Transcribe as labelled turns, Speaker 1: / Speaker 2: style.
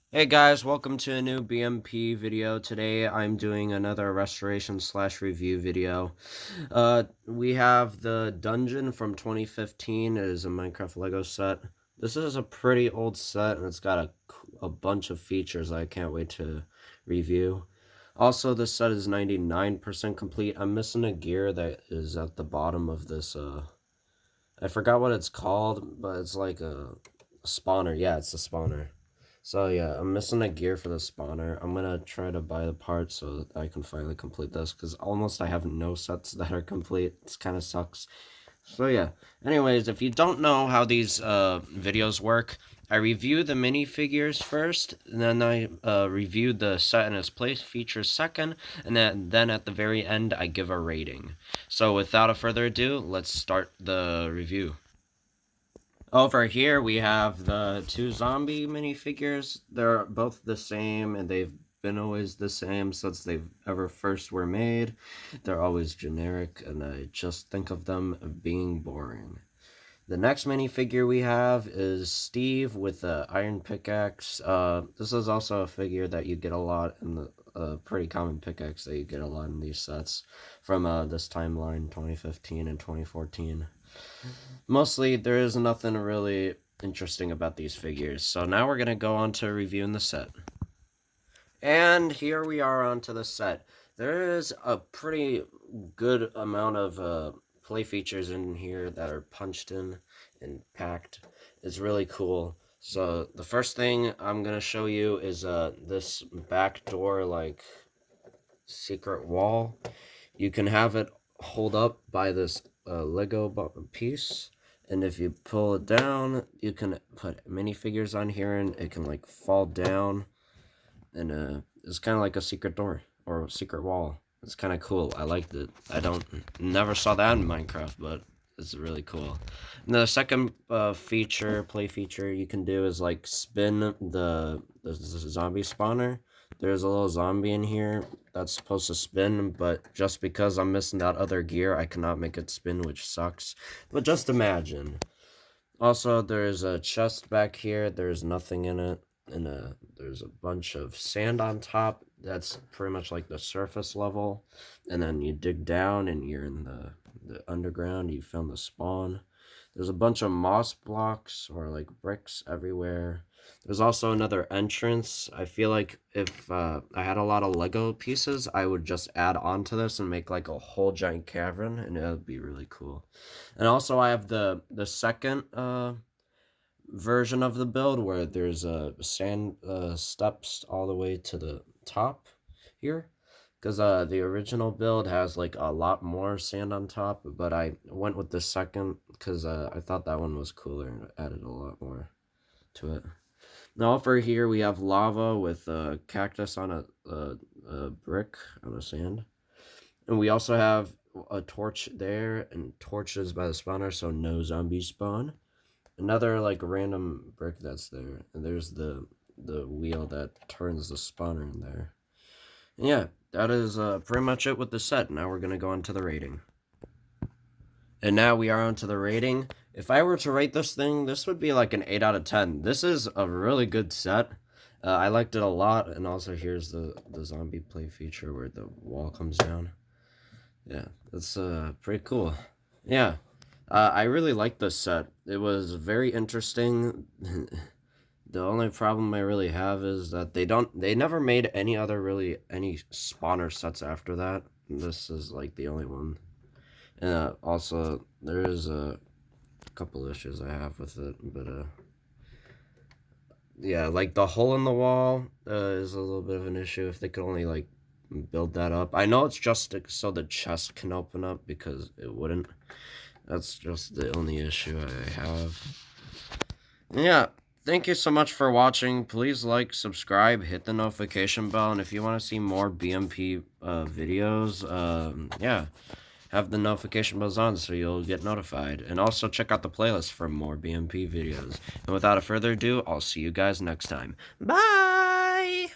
Speaker 1: Hey guys, welcome to a new B.M.P video. Today I'm doing another restoration slash review video. We have the dungeon from 2015. It is a Minecraft Lego set. This is a pretty old set and it's got a bunch of features I can't wait to review. Also, this set is 99% complete. I'm missing a gear that is at the bottom of this, I forgot what it's called, but it's like a spawner. Yeah, it's a spawner. So yeah, I'm missing a gear for the spawner. I'm gonna try to buy the parts so that I can finally complete this, because almost I have no sets that are complete. It kind of sucks. So yeah, anyways, if you don't know how these videos work, I review the minifigures first, and then I review the set and its play features second, and then at the very end I give a rating. So without a further ado, let's start the review. Over here we have the two zombie minifigures. They're both the same and they've been always the same since they've ever first were made. They're always generic and I just think of them being boring. The next minifigure we have is Steve with the iron pickaxe. This is also a figure that you get a lot in the pretty common pickaxe that you get a lot in these sets from this timeline 2015 and 2014. Mostly, there is nothing really interesting about these figures. So now we're going to go on to reviewing the set. And here we are onto the set. There is a pretty good amount of play features in here that are punched in and packed. It's really cool. So the first thing I'm going to show you is this back door like secret wall. You can have it hold up by this Lego piece, and if you pull it down, you can put minifigures on here, and it can like fall down, and it's kind of like a secret door or a secret wall. It's kind of cool. I liked it. I don't never saw that in Minecraft, but it's really cool. And the second play feature you can do is like spin the zombie spawner. There's a little zombie in here that's supposed to spin, but just because I'm missing that other gear, I cannot make it spin, which sucks. But just imagine. Also, there's a chest back here. There's nothing in it. And there's a bunch of sand on top. That's pretty much like the surface level. And then you dig down and you're in the underground. You found the spawn. There's a bunch of moss blocks or like bricks everywhere. There's also another entrance. I feel like if I had a lot of Lego pieces, I would just add on to this and make like a whole giant cavern, and it would be really cool. And also, I have the second version of the build where there's sand steps all the way to the top here, because the original build has like a lot more sand on top, but I went with the second because I thought that one was cooler and added a lot more to it. Now over here we have lava with a cactus on a brick on the sand, and we also have a torch there and torches by the spawner, so no zombies spawn. Another like random brick that's there, and there's the wheel that turns the spawner in there. And yeah, that is pretty much it with the set. Now we're gonna go on to the rating. And now we are on to the rating. If I were to rate this thing, this would be like an 8 out of 10. This is a really good set. I liked it a lot, and also here's the zombie play feature where the wall comes down. Yeah, that's pretty cool. Yeah, I really like this set. It was very interesting. The only problem I really have is that they never made any spawner sets after that. This is like the only one. And also there is a couple issues I have with it, but yeah, like the hole in the wall is a little bit of an issue. If they could only like build that up. I know it's just so the chest can open up, because it wouldn't. That's just the only issue I have. Yeah, thank you so much for watching. Please like, subscribe, hit the notification bell, and if you want to see more B.M.P videos, yeah, have the notification bells on so you'll get notified. And also check out the playlist for more B.M.P videos. And without a further ado, I'll see you guys next time. Bye!